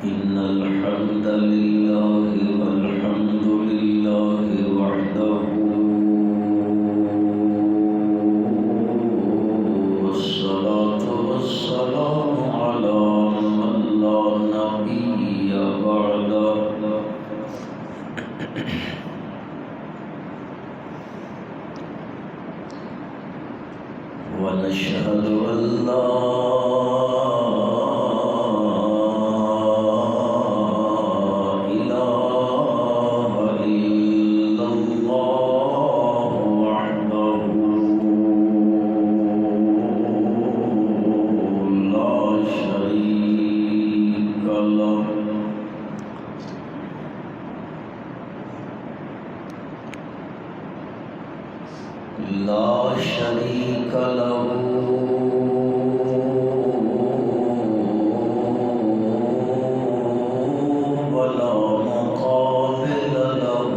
إن الحمد لله والحمد لله وحده والصلاة والسلام على من لا نبي بعده ونشهد أن لا إله إلا الله وحده لا شريك له ولا مقابل له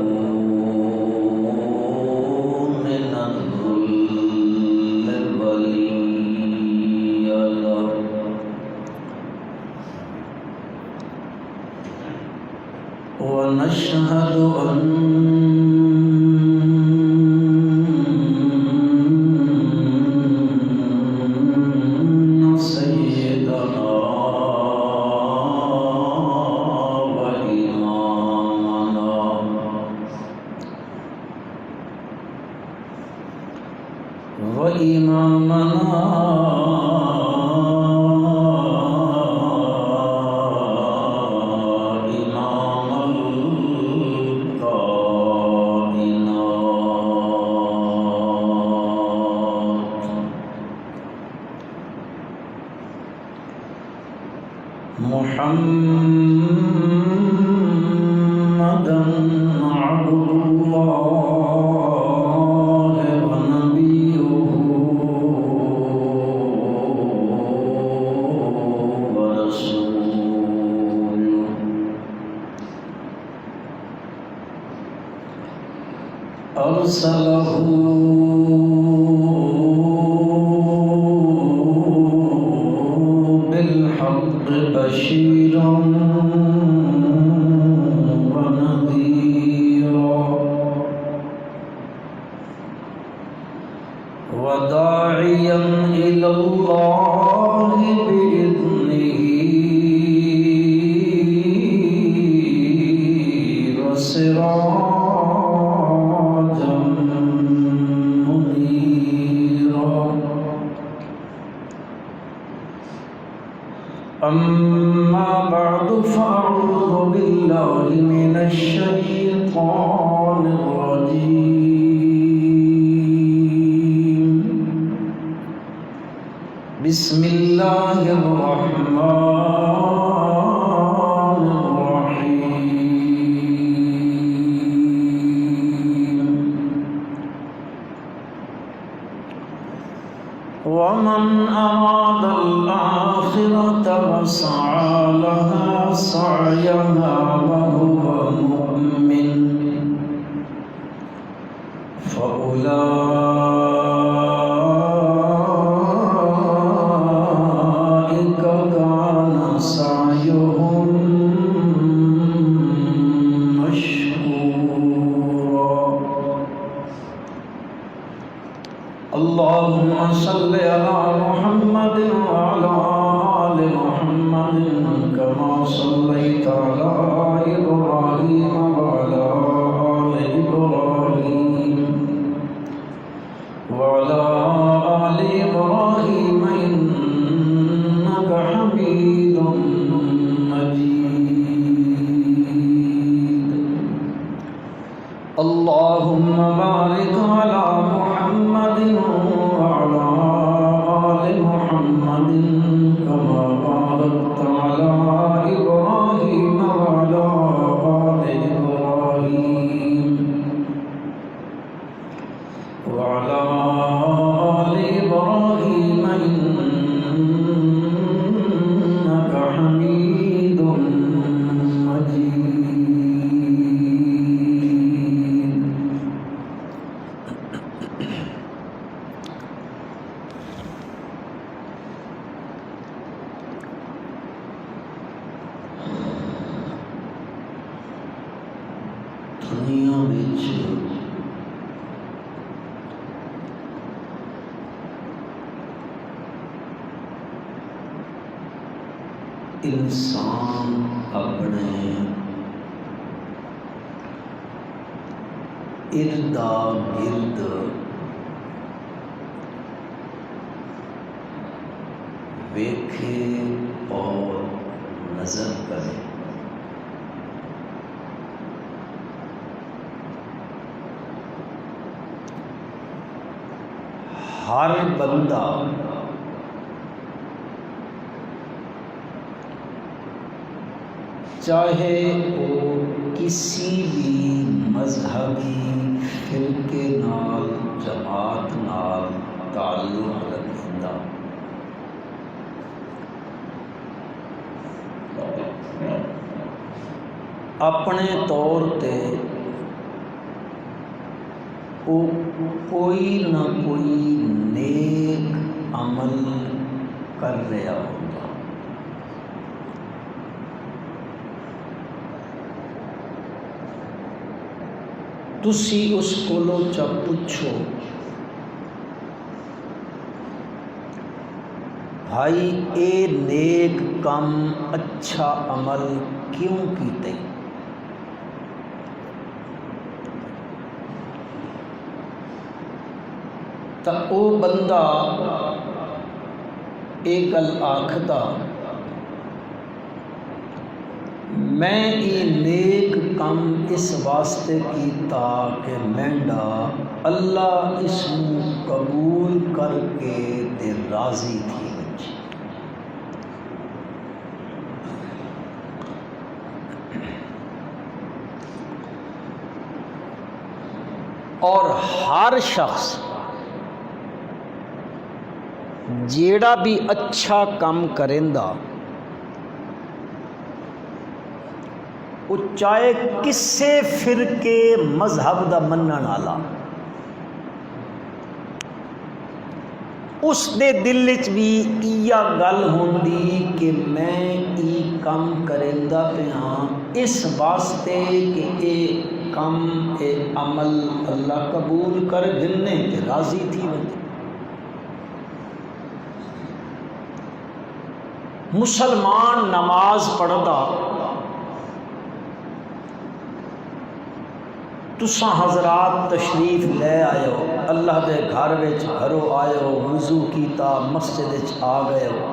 من الذل ولي له ونشهد أن وإمامنا إمام الكائنات محمدًا عبد الله ونبيه ورسوله أرسله بالحق بشيرا ونذيرا وداعيا إلى الله بإذنه وسراجا منيرا أما بعد فأعوذ بالله من الشيطان الرجيم بسم الله الرحمن الرحيم ومن أراد الآخرة وسعى لها سعيها وهو مؤمن فأولئك كان سعيهم مشكورا اللهم صل على محمد وعلى آل محمد كما صليت على إبراهيم وعلى آل إبراهيم وعلى آل إبراهيم إنك حميد مجيد اللهم بارك على محمد وعلى آل محمد كما باركت على إبراهيم وعلى آل إبراهيم وعلى آل إبراهيم إنك حميد مجيد دنیا وچ انسان اپنے اردا گرد ویکھے اور نظر کرے، ہر بندہ چاہے وہ کسی بھی مذہبی فرقے نال جماعت نال تعلق رکھتا، اپنے طور تے وہ کوئی نہ کوئی نیک عمل کر رہا ہوگا۔ تسی اس کولوں چا پوچھو بھائی اے نیک کم اچھا عمل کیوں کیتے؟ تو او بندہ ایک گل آکھدا میں یہ نیک کم اس واسطے کیتا کہ مینڈا اللہ اس نو قبول کر کے تے راضی تھی بچی۔ اور ہر شخص جیڑا بھی اچھا کم کریندا وہ چاہے کسے فرقے مذہب دا منن والا، اس دے دل وچ بھی یہ گل ہوندی کہ میں ای کم کریندا پیاں اس واسطے کہ اے کم اے عمل اللہ قبول کر گھنے تے راضی تھی بندی۔ مسلمان نماز پڑھدا تساں حضرات تشریف لے آئے ہو، اللہ دے گھر وچ گھروں آئے ہو، وضو کیتا مسجد وچ آ گئے ہو،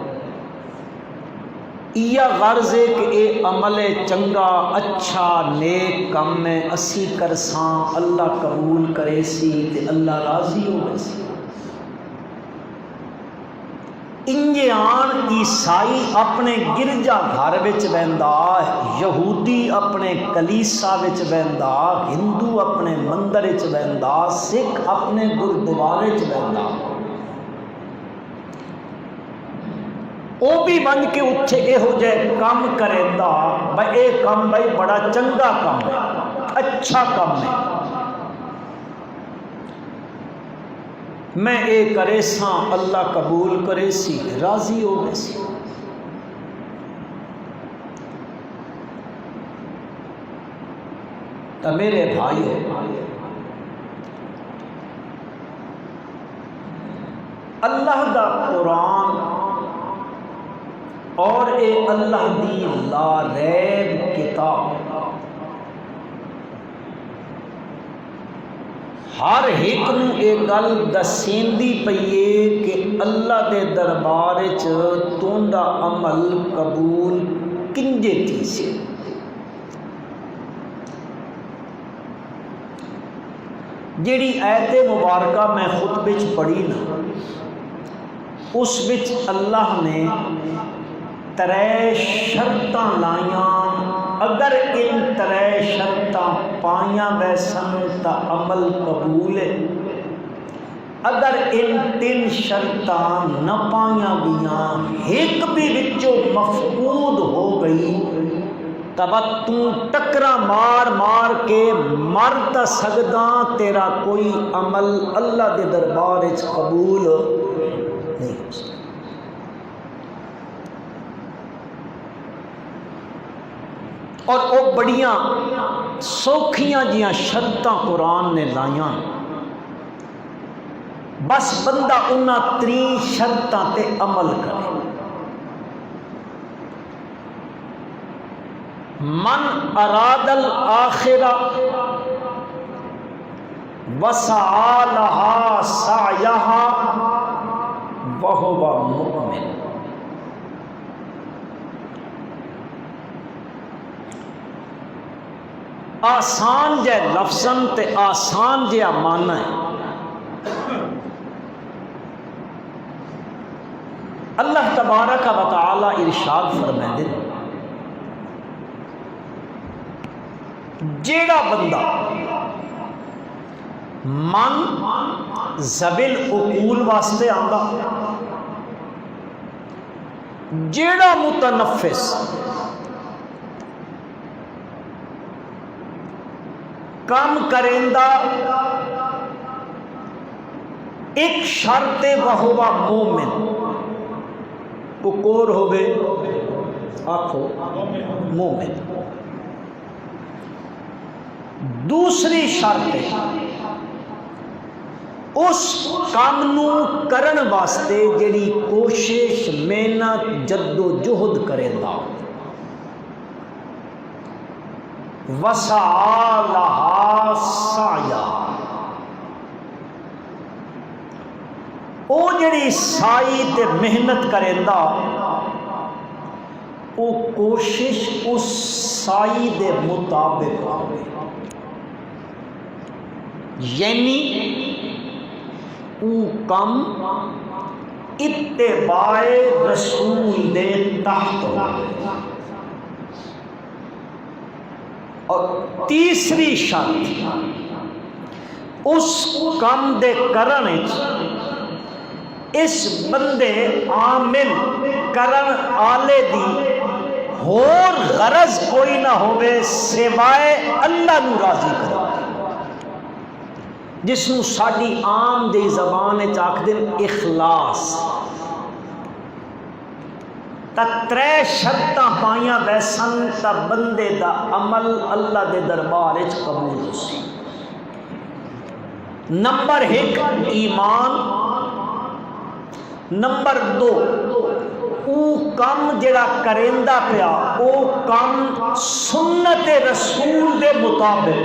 یہ غرض ہے کہ اے عمل چنگا اچھا نیک کم میں اسی کرساں اللہ قبول کرے سی تے اللہ راضی ہوئے سی۔ انجے آن عیسائی اپنے گرجا گھر وچ بیندا، یہودی اپنے کلیسا وچ بیندا، ہندو اپنے مندر وچ بیندا، سکھ اپنے گردوارے وچ بیندا، وہ بھی بن کے اتھے یہو جے کام کریندا بھائی اے کام بھائی بڑا چنگا کام ہے، اچھا کام ہے، میں اے کرے ساں اللہ قبول کرے سی راضی ہو گئے سی۔ تو میرے بھائیو اللہ دا قرآن اور اے اللہ دی لا ریب کتاب ہر ایک نو یہ گل دسیندی پئیے کہ اللہ دے دربار وچ توندا عمل قبول کنجے تھی سی۔ جیڑی آیت مبارکہ میں خطبے وچ پڑھی نا، اس وچ اللہ نے 3 شرطاں لائیاں، اگر ان 3 شرطاں پائیاں ویسن تا عمل قبول ہے، اگر ان 3 شرطاں نہ پائیاں گیاں ایک بھی وچوں مفقود ہو گئی تب تو ٹکرا مار مار کے مر تا سکداں، تیرا کوئی عمل اللہ دے دربار وچ قبول نہیں ہو سکتا۔ اور وہ بڑیاں سوکھیاں جیاں شرطاں قرآن نے لائیاں، بس بندہ انہاں ترین شرطاں تے عمل کرے۔ من اراد الآخرہ وسعى لها سعيها وهو مؤمن۔ آسان جے لفظاں تے آسان جے معنی ہے۔ اللہ تبارک و تعالی ارشاد فرمائے جیڑا بندہ من زبل عقول واسطے آندا، جیڑا متنفس کام کریندا ایک شرط وہو مومن، وہ کور ہو گئے آکھو مومن۔ دوسری شرط ہے اس کام نو کرن واسطے جڑی کوشش محنت جد و جہد کرے دا، وسعى لها سعيها، او جڑی سائی تے محنت کرے دا او کوشش اس سائی دے مطابق ہوئے، یعنی او کم اتباع رسول دے تحت ہوئے۔ اور تیسری شرط اس کم دے کرن اس بندے عامل کرن آلے دی ہور غرض کوئی نہ ہوئے سوائے اللہ نو راضی کرو، جس نو ساڈی عام دی زبان چاک دن اخلاص۔ تا ترے شرطاں پائیاں ویسن تا بندے دا عمل اللہ دے دربار وچ قبول ہو سی۔ نمبر 1 ایمان، نمبر 2 او کم جڑا کریندا پیا او کم سنت رسول دے مطابق،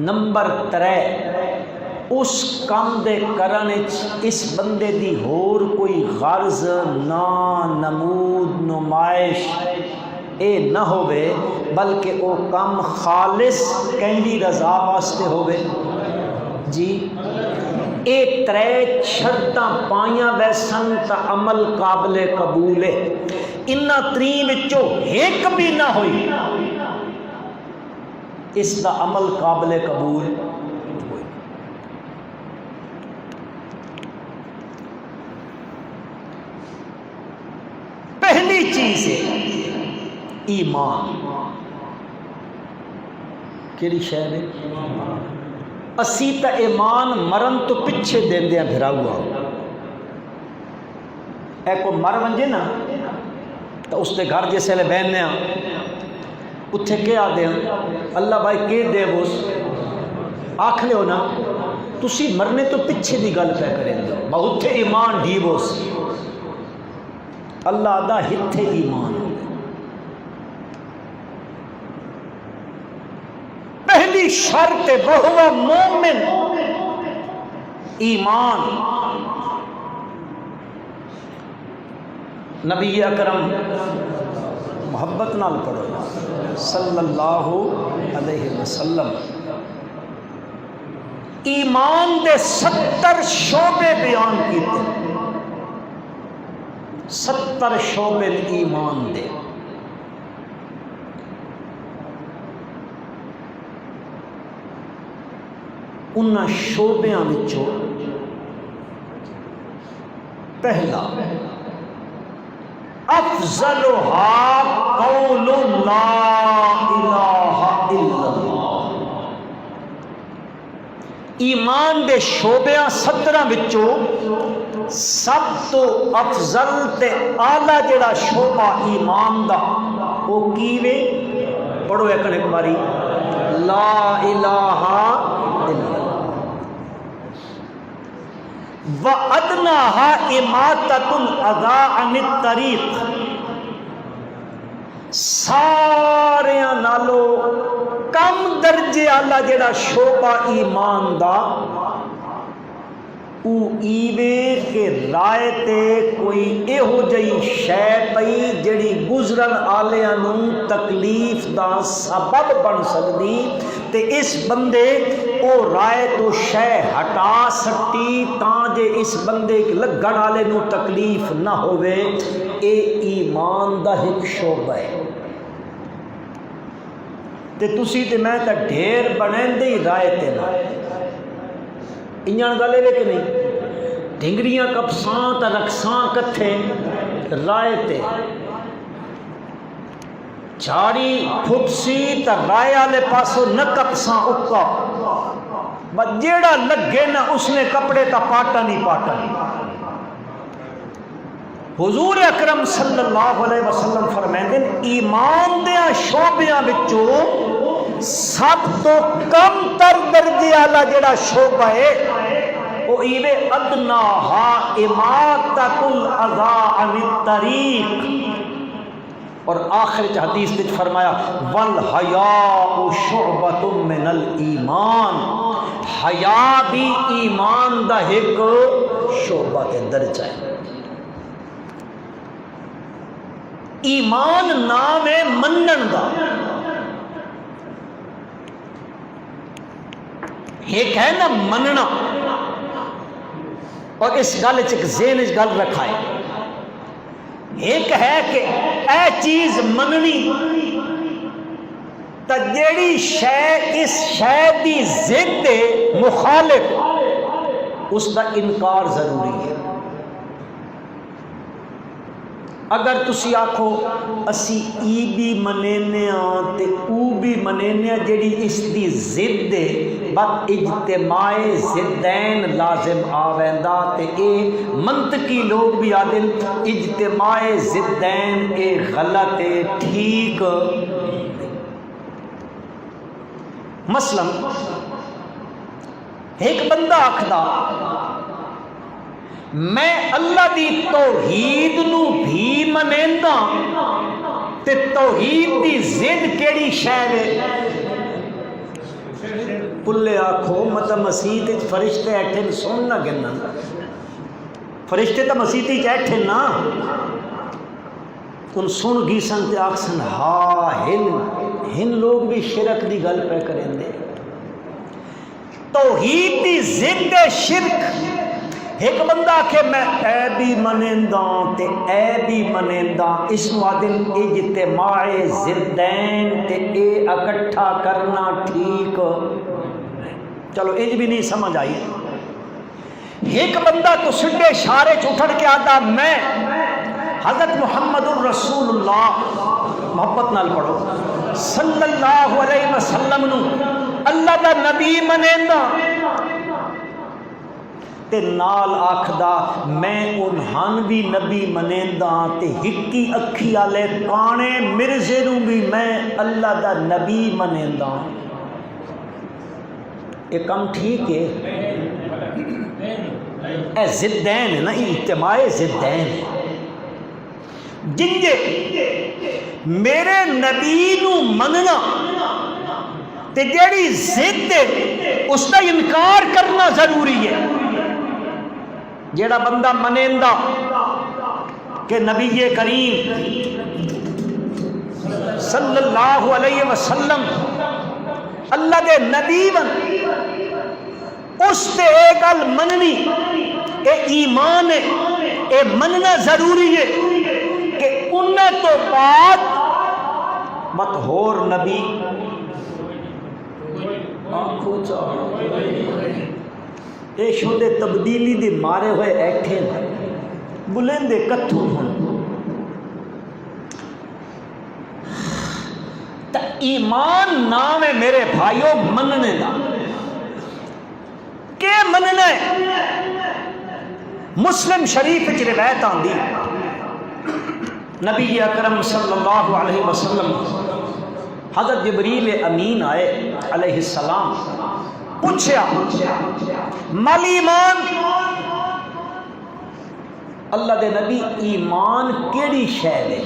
نمبر 3 اس کام دے کرن اس بندے دی ہور کوئی غرض نہ نمود نمائش اے نہ ہوئے، بلکہ او کام خالص کہندی رضا واسطے ہوئے۔ جی اے 3 شرطاں پائیاں ویسن تا عمل قابل قبول ہے۔ انہاں 3 وچوں ایک بھی نہ ہوئی اس دا عمل قابل قبول ہوئی۔ پہلی چیز ہے ایمان۔ کیڑی شے ہے؟ اسی تا ایمان مرن تو پچھے دین دیا بھرا ہوا، اے کو مر ونجے نا تو اس دے گھر جیسے لے بہننے ہیں اتھے کیا دے اللہ بھائی کے دے بوس آکھ لے ہو نا تسی مرنے تو پچھے دی گل پہ کریں دے بہت تھے ایمان ڈھی بوس اللہ دا ہتھے ایمان۔ پہلی شرط وہ مومن ایمان۔ نبی اکرم محبت نال پڑھو صلی اللہ علیہ وسلم ایمان دے 70 شعبے بیان کیتے، 70 شعبے ایمان دے۔ انہاں شعبیاں وچوں پہلا افضلها قول لا الہ الا اللہ۔ ایمان دے شعبیاں 17 وچوں سب تو افضل تے اعلیٰ جڑا شعبہ ایمان دا وہ کیویں پڑھو ایک باری لا الہ الا اللہ وَأَدْنَاهَا إِمَاطَةُ الْأَذَىٰ عَنِ الطَّرِيقِ ساریاں نالو کم درجے والا جڑا شعبہ ایمان دا او ایوے کہ رائے تے کوئی ایہو جئی شے پئی جڑی گزرن آلیاں نوں تکلیف دا سبب بن سکدی تے اس بندے او رائے تو شے ہٹا سکتی تاں جے اس بندے لگن آلے نوں تکلیف نہ ہوئے اے ایمان دا ایک شعبہ ہے تے تسی تے میں تا ڈھیر بنین دے رائے تے نہ انجان گلے لے کے نہیں ڈھنگریاں کپساں تا رکساں کتھے رائے تے جھاڑی پھٹسی تا رائے آلے پاسو نہ کپساں اکا بس جیڑا لگے نہ اس نے کپڑے تا پاٹا نہیں حضور اکرم صلی اللہ علیہ وسلم فرمائیں ایمان دیاں شعبیاں بچوں سب تو کم تر درجے والا جڑا شعبہ ہے وہ ایوے ادناہا اماطۃ الاذی عن الطریق اور آخر حدیث وچ فرمایا والحیاء شعبۃ من الایمان حیا بھی ایمان دا ایک شعبہ تے درجہ ہے ایمان نام ہے منن دا ایک ہے نا مننا اور اس گل ایک ذہن اس گل رکھا ہے ایک ہے کہ اے چیز مننی تا جیڑی شے اس شے دی ضد مخالف اس دا انکار ضروری ہے اگر تسی آکھو اسی ای بھی منینے تے او بھی منینے جیڑی اس دی ضد ہے بات اجتماع ضدین لازم آویندا تے اے منطقی لوگ بھی آدھیں اجتماع ضدین اے غلط ہے ٹھیک مثلا ایک بندہ آکھدا میں اللہ دی توحید نو بھی منیندا تے توحید دی ضد کیڑی شے ہے پلے آکھو مطلب مسیح تے فرشتے ایٹھن سن نہ گنن فرشتے تو مسیح تے ایٹھن نا ان سن گی سن تے آکسن ہاں ہن لوگ بھی شرک دی گل پہ کریں دے توحید دی ضد شرک ایک بندہ کہ میں اے بھی منیندہ تے اے بھی منیندہ اس وادن اجتماع ضدین تے اے اکٹھا کرنا ٹھیک چلو انج بھی نہیں سمجھ آئی ایک بندہ تو سڈے شارے چھوٹڑ کے آتا میں حضرت محمد الرسول اللہ محبت نال پڑھو صلی اللہ علیہ وسلم نو اللہ دا نبی منیندہ تے نال آکھدا میں انہاں بھی نبی منیندہ تے ہکی اکھی آلے کانے مرزے نو بھی میں اللہ دا نبی منیندہ یہ کم ٹھیک ہے اے ضدین ہے نا اجتماع ضدین ہے جنجے میرے نبی نو مننا تے جیڑی ضد ہے اس کا انکار کرنا ضروری ہے جیڑا بندہ منیندہ کہ نبی کریم صلی اللہ علیہ وسلم اللہ دے نبی بن اس تے ایک گل مننی اے ایمان ہے اے مننا ضروری ہے کہ انہیں تو بعد مت ہور نبی آنکھو چاہو اے شودے تبدیلی دے مارے ہوئے ایٹھے بلندے کتھو ہوں تا ایمان نام ہے میرے بھائیوں مننے دا کہ مننے مسلم شریف کی روایت آندی نبی اکرم صلی اللہ علیہ وسلم حضرت جبریل امین آئے علیہ السلام، پوچھا مل ایمان، اللہ دے نبی ایمان کیڑی شے ہے؟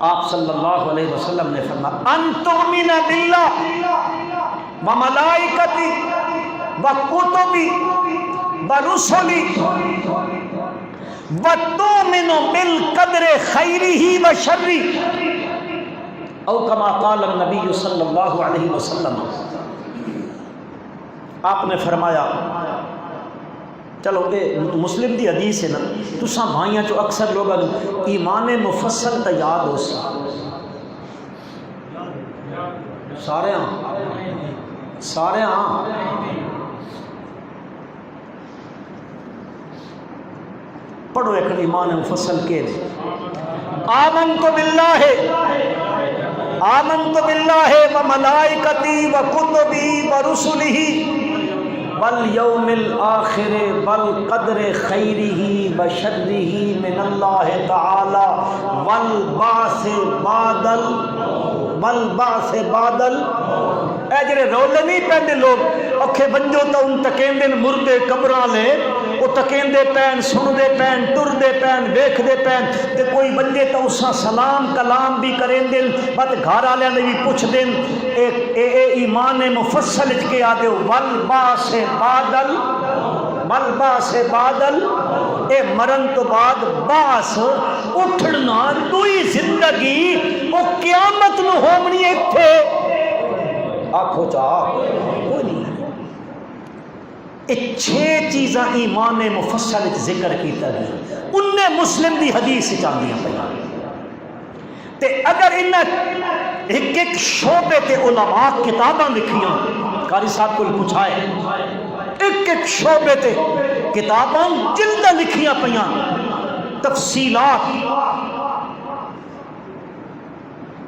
آپ صلی اللہ علیہ وسلم نے فرمایا ان تؤمن باللہ و ملائکتی و کتبی و رسلی و تؤمن بالقدر خیرہ و شرہ، او کما قال النبی صلی اللہ علیہ وسلم۔ آپ نے فرمایا، چلو یہ مسلم دی حدیث ہے نا، تساں بھائیاں چو اکثر لوگ ایمان مفصل تا یاد ہو سارے ہاں پڑھو ایک ایمان مفصل کے دے، آمنت باللہ و ملائکتی و کتبی و رسلہ والیوم الآخر والقدر خیرہ و شرہ من اللہ تعالی والبعث بعد اے جڑے رولے نہیں پہنے لوگ اوکھے بنجو تا ان تکیندے مردے قبراں لے، وہ تکیندے پین، سندے پین، ٹردے پین، ویکھدے پین، تے کوئی بندے تا اساں سلام کلام بھی کریں دن، بات گھر والے نے بھی پوچھ دن اے ایمان مفصل وچ کے آدے والبعث بعد اے مرن تو بعد باس اٹھنا دوئی زندگی وہ قیامت نو ہومنی ایتھے آنکھو چاہ کوئی نہیں۔ یہ 6 چیزاں ایمان مفصل ذکر کیتا گیا، انہیں مسلم دی حدیث چاندیاں پہا تے اگر انہیں ایک شعبے تے علماء کتاباں لکھیاں، قاری صاحب کو پوچھائے ایک شعبے تے کتاباں جلدہ لکھیاں پہا، تفصیلات،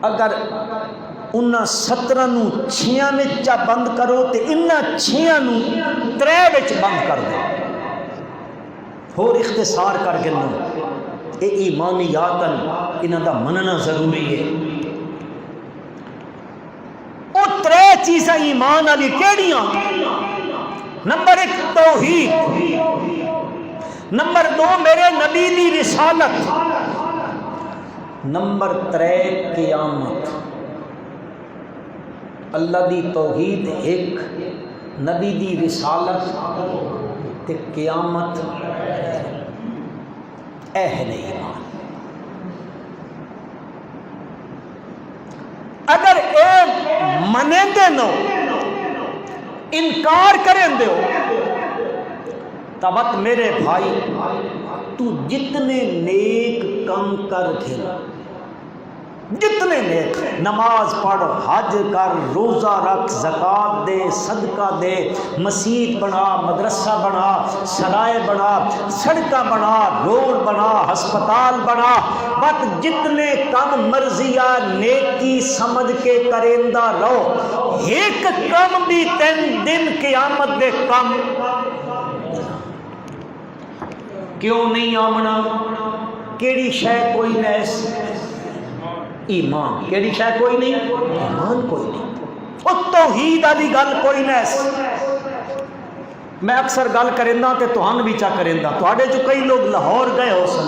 اگر انہاں 17 نو 6 میں چا بند کرو تے انہاں 6 نو 3 وچ بند کر دو، اور اختصار کر کے نو اے ایمانیاتن انہاں دا مننا ضروری ہے۔ او 3 چیزاں ایمان علی کیڑیاں؟ نمبر 1 توحید، نمبر 2 میرے نبی دی رسالت، نمبر 3 قیامت۔ اللہ دی توحید ایک، نبی دی رسالت تے قیامت، اہل ایمان۔ اگر اے منے دے نو انکار کریں دے ہو تبت میرے بھائی تو جتنے نیک کم کر دے، جتنے نیک، نماز پڑھ، حج کر، روزہ رکھ، زکوٰۃ دے، صدقہ دے، مسجد بنا، مدرسہ بنا، سرائے بنا، سڑکاں بنا، روڈ بنا، ہسپتال بنا، بس جتنے کم مرضیہ نیکی سمجھ کے کریندہ رہو، ایک کم بھی تین دن قیامت دے کم کیوں نہیں آمنا؟ کیڑی شے کوئی نیس ایمان، کیڑی شے کوئی نہیں، ایمان کوئی نہیں، او توحید والی گل کوئی نیس۔ میں اکثر گل کریندا تے تہن بھی چا کریندا، تواڈے جو کئی لوگ لاہور گئے ہو سن،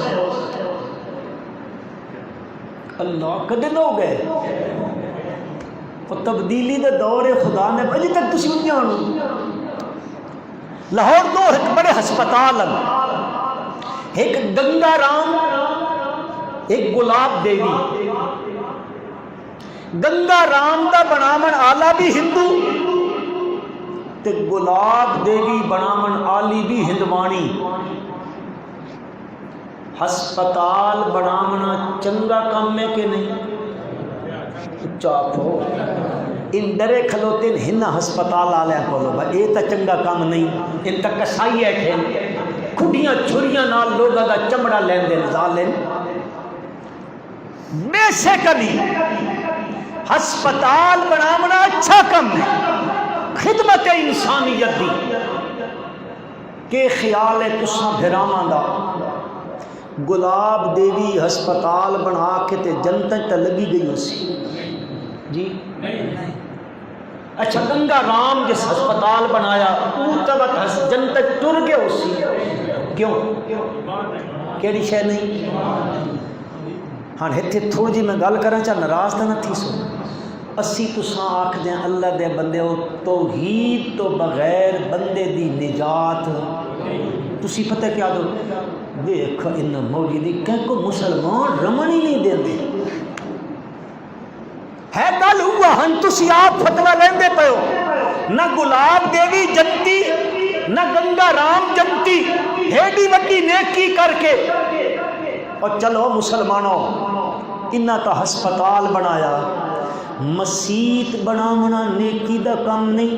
اللہ کدے لوگ گئے، وہ تبدیلی دے دور خدا نے اجے تک تسی نہیں جانو۔ لاہور دو ایک بڑے ہسپتال ہیں، ایک گنگا رام، ایک گلاب دیوی۔ گنگا رام دا بنامن آلہ بھی ہندو تے گلاب دیوی بنامن آلی بھی ہندوانی۔ ہسپتال بنامنا چنگا کام ہے کہ نہیں؟ چاپو ان ڈرے کھلوتے ہن ہسپتال آلے کھولو بھائی یہ تا چنگا کام نہیں، ان تا کسائی ہے کھیل کھڑیاں چھریاں نال لوگا دا چمڑا لین دے ظالم۔ بیسیکلی ہسپتال بنامنا اچھا کم ہے، خدمت انسانیت دی کہ خیال ہے تساں بھراواں دا گلاب دیوی ہسپتال بنا کے تے جنت تے لگی گئی اسی جی اچھا گنگا رام جس ہسپتال بنایا وہ جنت ٹر گئے اسی کیوں کیڑی شے نہیں ہاں اتنے تھوڑی جی میں گل کرنا چاہ ناراض تو نہ تھی سو اسی تساں آکھ دیں اللہ دے بندے ہو توحید تو بغیر بندے دی نجات تسی پتہ کیا دو دیکھ ان مولی دی کہ کو مسلمان رمن ہی نہیں دے دے ہے گل ہوا ہن تسی آپ فتوی لیندے پے ہو نہ گلاب دیوی جنتی نہ گنگا رام جنتی ایڈی وڈی نیکی کر کے اور چلو مسلمانوں انہاں کا ہسپتال بنایا مسیت بناونا نیکی دا کام نہیں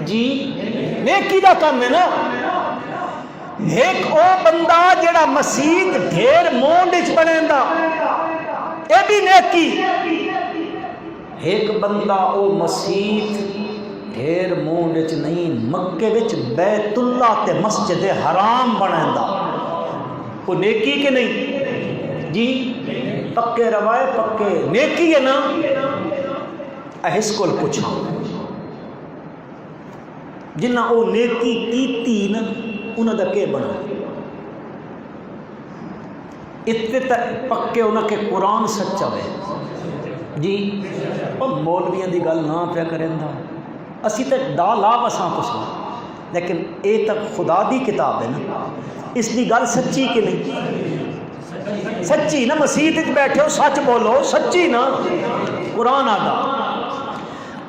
جی نیکی دا کام ہے نا ایک او بندہ جڑا مسیت ڈھیر مونڈ وچ بنیندا اے بھی نیکی ایک بندہ او مسیت ڈھیر مونڈ وچ نہیں مکے وچ بیت اللہ تے مسجد حرام بنیندا وہ نیکی کہ نہیں جی پکے روائے پکے نیکی ہے نا اس کو پوچھا جنہ او نیکی کیتی نا انہاں دا کے بنا اتنے تک پکے انہاں کے قرآن سچا ہے جی اور مولویاں دی گل نہ پیا کریں دا اسی تے دا لا وساں پوچھنا لیکن اے تک خدا دی کتاب ہے نا اس دی گل سچی کہ نہیں سچی نا مسیت وچ بیٹھے ہو سچ بولو سچی نا قرآن آدھا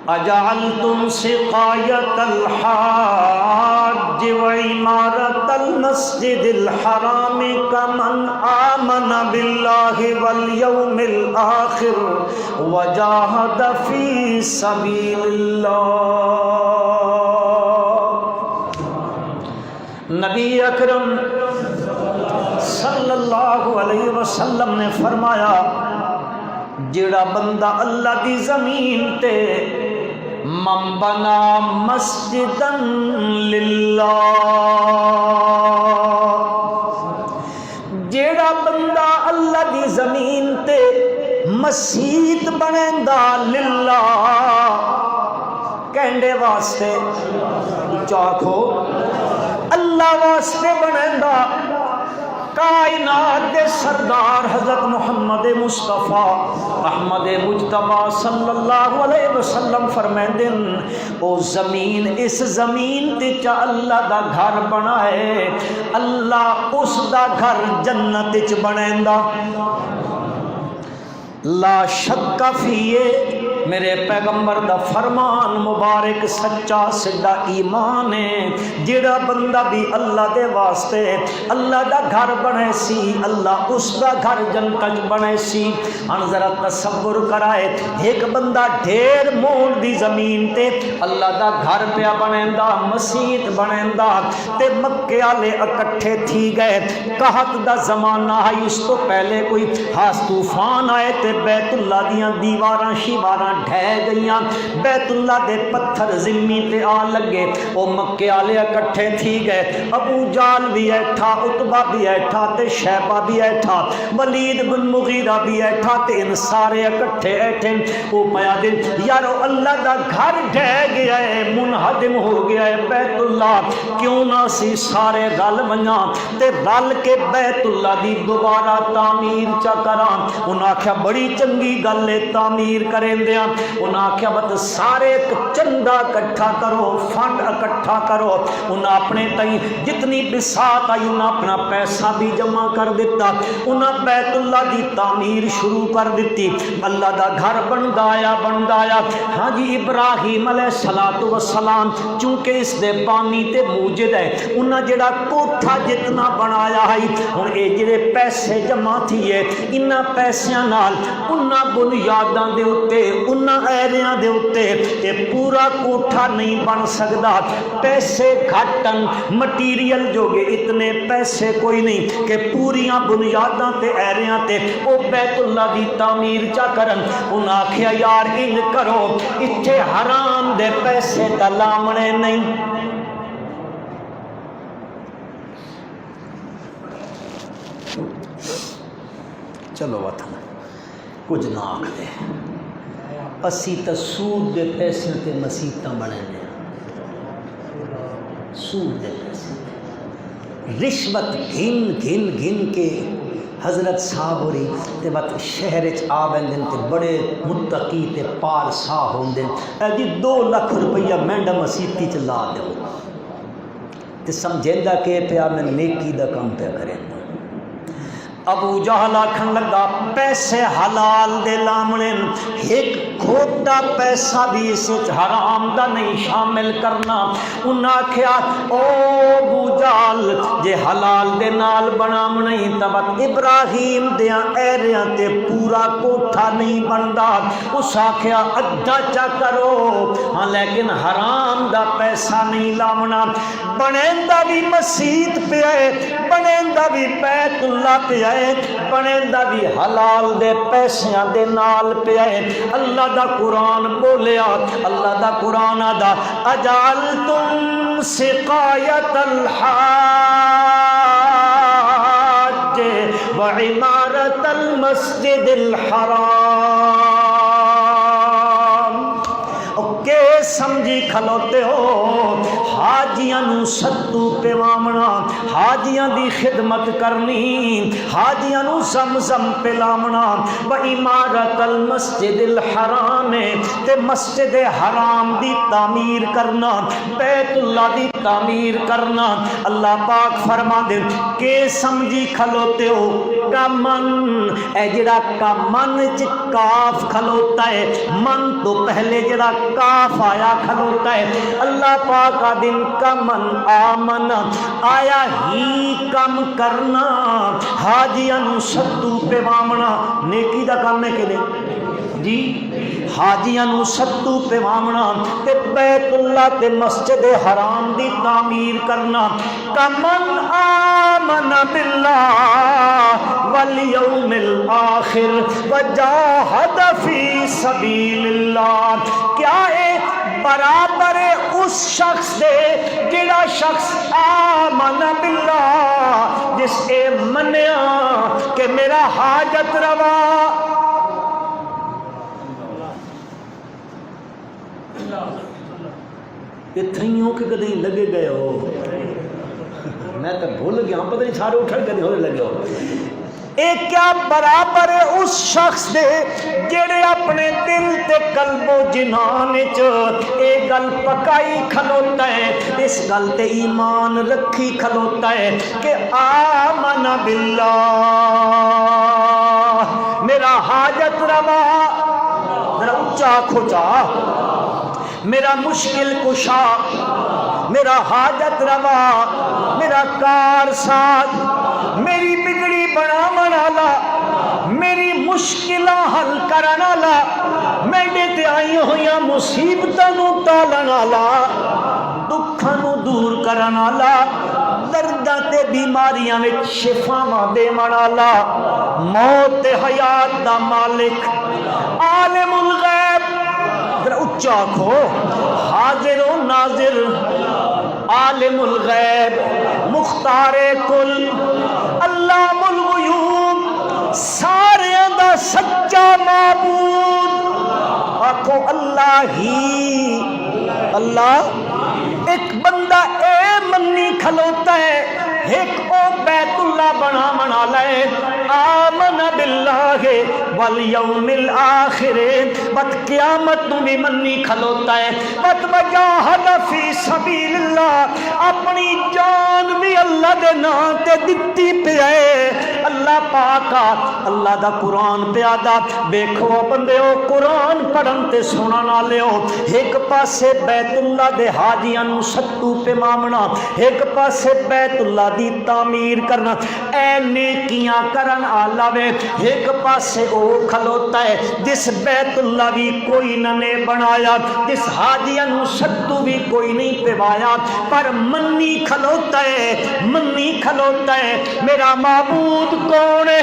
اجعلتم سقایت الحاج وعمارت المسجد الحرام کمن آمن باللہ والیوم الآخر وجاہد فی سبیل اللہ نبی اکرم صلی اللہ علیہ وسلم نے فرمایا جڑا بندہ اللہ دی زمین تے من بنا مسجدا للہ جڑا بندہ اللہ دی زمین تے مسجد بنیندا للہ کہندے واسطے چاکھو اللہ واسطے بنیندا کائنات دے سردار حضرت محمد مصطفیٰ احمد مجتبی صلی اللہ علیہ وسلم فرمائندے او زمین اس زمین تے چا اللہ دا گھر بنائے اللہ اس دا گھر جنت وچ بنیندا لا شک فیہ میرے پیغمبر دا فرمان مبارک سچا سدھا ایمان ہے جڑا بندہ بھی اللہ دے واسطے اللہ دا گھر بنے سی اللہ اس دا گھر جنت بنے سی ہن ذرا تصور کرائے ایک بندہ ڈھیر مون دی زمین تے اللہ دا گھر پیا بنیندا مسجد بنیندا تے مکے والے اکٹھے تھی گئے قحط دا زمانہ ہے اس تو پہلے کوئی خاص طوفان آئے تے بیت اللہ دیاں دیواراں شیواراں ڈھہ گئیاں بیت اللہ دے پتھر زمین تے آ لگے او مکے والے اکٹھے تھی گئے ابو جال بھی ایٹھا عتبہ بھی ایٹھا تے شیبہ بھی ایٹھا ولید بن مغیرہ بھی ایٹھا تے ان سارے اکٹھے ایٹھے او پیا دن یارو اللہ دا گھر ڈھہ گیا ہے منہدم ہو گیا ہے بیت اللہ کیوں نہ سی سارے رل ونجاں تے رل کے بیت اللہ دی دوبارہ تعمیر چا کراں انہاں آکھیا بڑی چنگی گل ہے تعمیر کریں دیاں انہاں آکھیا بت سارے چندہ اکٹھا کرو فنڈ اکٹھا کرو انہاں اپنے تئی جتنی بساط آئی انہاں اپنا پیسہ بھی جمع کر دیتا انہاں بیت اللہ دی تعمیر شروع کر دیتی اللہ دا گھر بندایا ہاں جی ابراہیم علیہ السلام چونکہ اس دے پانی تے موجد ہے انہاں جڑا کوٹھا جتنا بنایا ہے ہن اے جڑے پیسے جمع تھیے انہاں پیسیاں نال انہاں بنیاداں دے اوتے انہاں ایریاں دے اوتے اے پورا کوٹھا نہیں بن سکدا پیسے گھٹن مٹیریل جو گے اتنے پیسے کوئی نہیں کہ پوریاں بنیاداں تے ایریاں تے او بیت اللہ دی تعمیر چا کرن انہاں آکھیا یار انج کرو اتھے حرام دے پیسے دا لامنے نہیں چلو وطن کچھ نہ آکھ دے اسی تا سود دے پیسے تے مسیتاں بنے نے سود دے پیسے رشوت گھن کے حضرت صاحب ہوری تے بات شہر آ ویندن تے بڑے متقی تے پارسا ہوندے جی 2 لاکھ روپیہ مہنڈا مسیتی چ لا دیو تے سمجھیندا کہ پیا میں نیکی دا کام پہ کریں ابو جہل آکھن لگا پیسے حلال دے لامنے ایک کھوٹا پیسہ بھی اس حرام دا نہیں شامل کرنا انہاں آکھیا او ابو جہل جے حلال دے نال بنام نہیں تب ابراہیم دیاں ایریاں تے پورا کوٹھا نہیں بندا اس آکھیا ادھا چا کرو ہاں لیکن حرام دا پیسہ نہیں لامنا بنیندا بھی مسجد پہ آئے بنیندا بھی بیت اللہ پہ آئے بنیندا بھی حلال دے پیسیاں دے نال پہ آئے اللہ دا قرآن بولیا اللہ دا قرآن آدھا اجعلتم سقایت الحاج وعمارت المسجد الحرام کہ سمجھی کھلوتے ہو حاجیاں نو ستو پہ وامنا حاجیاں دی خدمت کرنی حاجیاں نو زمزم پہ لامنا و عمارت المسجد الحرام تے مسجد حرام دی تعمیر کرنا بیت اللہ دی تعمیر کرنا اللہ پاک فرما دے کہ سمجھی کھلوتے ہو کمن اے جڑا کمن چ کاف کھلوتا ہے من تو پہلے جڑا کاف آیا کھلوتا ہے اللہ پاک کا دن کمن آمن آیا ہی کم کرنا حاجیاں نو ستو پہ وامنا نیکی دا کام ہے کہ نہیں جی حاجیاں نو ستو پہ وامنا تے بیت اللہ تے مسجد حرام دی تعمیر کرنا کمن آمن باللہ والیوم الآخر وجاہد فی سبیل اللہ کیا ہے برابر اس شخص دے جڑا شخص آمن باللہ جس اے منیا کہ میرا حاجت روا اتھائیوں کے کدیں لگے گئے ہو میں تو بھول گیا پتہ نہیں سارے اٹھا کدیں ہونے لگے ہو ایک کیا برابر اس شخص دے جڑے اپنے دل تے قلب و جنان اے گل پکائی کھلوتا ہے اس گل تے ایمان رکھی کھلوتا ہے کہ آمن باللہ میرا حاجت روا ذرا اونچا کھوچا میرا مشکل کشا میرا حاجت روا میرا کار ساز میری بگڑی بنا منالا میری مشکلہ حل کرنالا میرے تے آئی ہویاں مصیبتاں نو ٹالنالا دکھاں نو دور کرنالا درداں تے بیماریاں وچ شفاواں دے منالا موت تے حیات دا مالک عالم الغیب اچھا کھو حاضر و ناظر عالم الغیب مختار کل علام الغیوب سارے دا سچا معبود آکھو اللہ ہی اللہ ایک بندہ اے منی کھلوتا ہے ایک او بیت اللہ بنا منا لے آمن باللہ والیوم الآخر بات قیامت نو بھی منی کھلوتا ہے بات وجاہد فی سبیل اللہ اپنی جان بھی اللہ دے نام تے دتی پہ ہے اللہ پاکا اللہ دا قرآن پہ آدھا بیکھو بندے ہو قرآن پڑھن تے سونا نہ لے ہو ایک پاسے بیت اللہ دے حاجیاں نو ستو پہ مامنا ایک پاسے بیت اللہ دی تعمیر کرنا اے نیکیاں کرن آلہ وے ایک پاسے او کھلوتا ہے جس بیت اللہ بھی کوئی نہ بنایا جس حاجیاں نو ستو بھی کوئی نہیں پوایا پر منی کھلوتا ہے میرا معبود کون ہے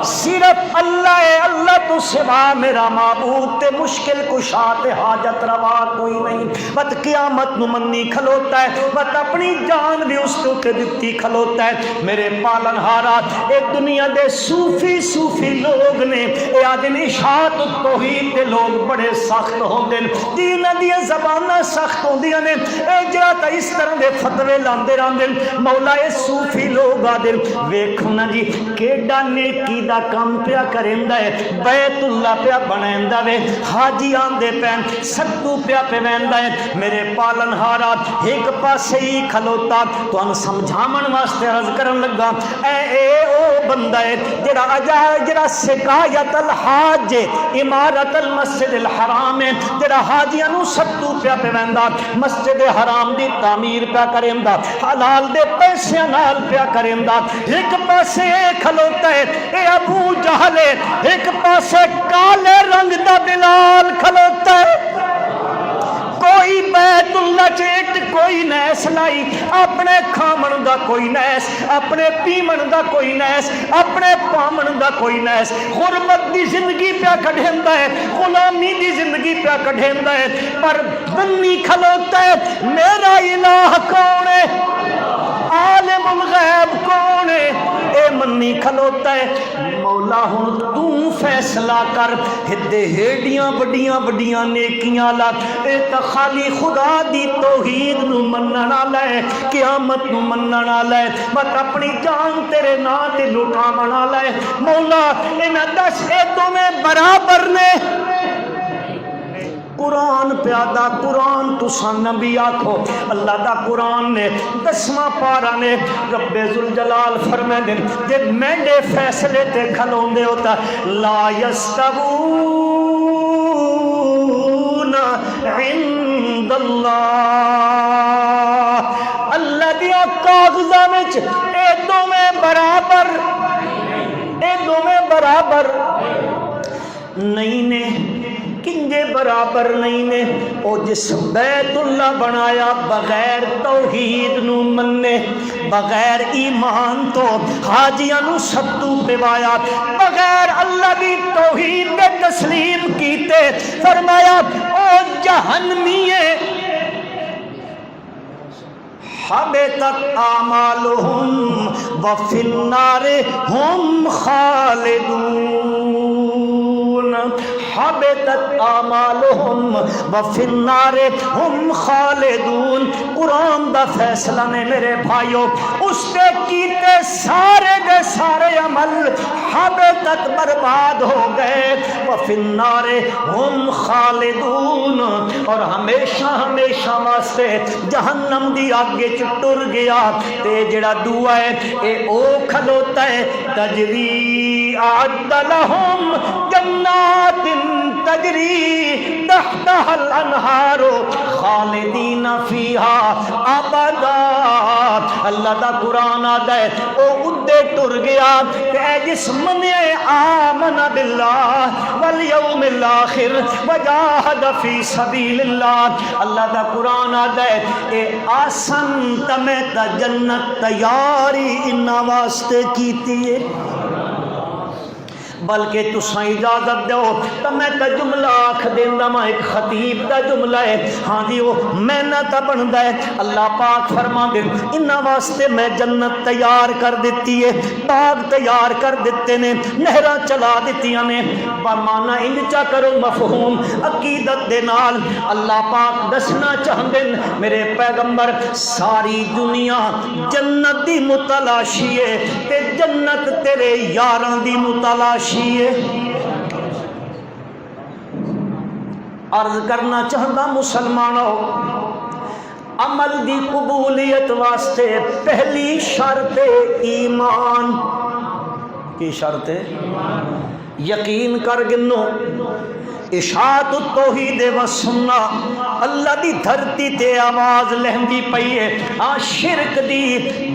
صرف اللہ ہے، اللہ تو سوا میرا معبود تے مشکل کشا تے حاجت روا کوئی نہیں۔ بت قیامت نو منی کھلوتا ہے، بت اپنی جان بھی اس تے دتی کھلوتا ہے۔ میرے پالن ہارا ایک دنیا دے صوفی لوگ نے اے آدم اشاعت توحید دے لوگ بڑے سخت ہوندے نے، جنہاں دی زباناں سخت ہوندیاں نے، اے جڑا تا اس طرح دے فتوے لاندے راندے مولا اے صوفی لوگ آدے ویکھو نا جی کیڈا نیکی دا کام پیا کریندا ہے، بیت اللہ پیا بنیندا وے، حاجی آندے پین سدو پیا پیویندا ہے۔ میرے پالن ہارا ایک پاسے ہی کھلوتا تانوں سمجھاون واسطے عرض کرن لگا، اے او بندہ ہے جڑا سقایت الحاج عمارت المسجد الحرام ہے، جڑا حاجیاں نو سدو پیا پیویندا، مسجد حرام دی تعمیر پیا کریندا، حلال دے پیسے نال پیا کریندا۔ ایک پاسے کھلوتا ہے اے ابو جہل، ایک پاسے کالے رنگ دا بلال کھلوتا ہے۔ کوئی بیت اللہ چیٹ کوئی نیس لائی، اپنے کھامن دا کوئی نیس، اپنے پیمن دا کوئی نیس، اپنے پامن دا کوئی نیس، غربت دی زندگی پیا کڈھیندا ہے، غلامی دی زندگی پیا کڈھیندا ہے، پر بنی کھلوتا ہے میرا الہ کون ہے، عالم الغیب کون ہے، اے منی کھلوتا ہے مولا ہن تو فیصلہ کر، ہدے ہیڈیاں بڑیاں نیکیاں لا، اے تا خالی خدا دی توحید نو منن والا ہے، قیامت نو منن والا ہے، بس اپنی جان تیرے نام تے لٹاون والا ہے۔ مولا انہاں دس اے دوویں برابر نے، قرآن پیادا قرآن تساں نبی آکھو، اللہ دا قرآن نے 10واں پارا نے رب ذوالجلال فرمائے جے مینڈے فیصلے تے کھلوندے ہوتا لا یستوون عند اللہ، اللہ دیا کاغذاں وچ اے دوویں برابر نہیں نے، کنجے برابر نہیں نے۔ او جس بیت اللہ بنایا بغیر توحید نو مننے، بغیر ایمان تو حاجیاں نو سدو پیوایا، بغیر اللہ دی توحید دے تسلیم کیتے، فرمایا او جہنمیے حبطت اعمالہم وفی النار ہم خالدون، حبطت اعمالہم وفی النار ہم خالدون۔ قرآن دا فیصلہ نے میرے بھائیو اس نے کیتے سارے دے سارے عمل حبطت برباد ہو گئے، وفی النار ہم خالدون، اور ہمیشہ واسطے جہنم دی آگے ٹر گیا۔ تے جڑا دعا ہے اے او کھلوتا ہے تجری اعد لہم جنات تجری تحتها الانہار خالدین فیہا ابدا۔ اللہ دا قرآن آدھا ہے او ادے ٹر گیا اے جس من آمن باللہ والیوم الاخر وجاہد فی سبیل اللہ۔ اللہ دا قرآن آدھا ہے اے آسن تمہیں تا جنت تیاری انہا واسطے کیتی ہے، بلکہ تساں اجازت دو تو میں تا جملہ آکھ دیندہ میں ایک خطیب دا جملہ ہے، ہاں جی وہ محنت بندا ہے۔ اللہ پاک فرما دے انہاں واسطے میں جنت تیار کر دیتی ہے، باغ تیار کر دیتے نے، نہراں چلا دیتیاں نے، بمانا انچا کرو مفہوم عقیدت دے نال۔ اللہ پاک دسنا چاہندے میرے پیغمبر ساری دنیا جنت دی متلاشی ہے تے جنت تیرے یاراں دی متلاشی ہے۔ عرض کرنا چاہتا مسلمانوں، عمل دی قبولیت واسطے پہلی شرط ایمان کی شرط یقین کر گنو اشاعت التوحید و سنہ۔ اللہ دی دھرتی تے آواز لہندی پئی ہے، شرک دی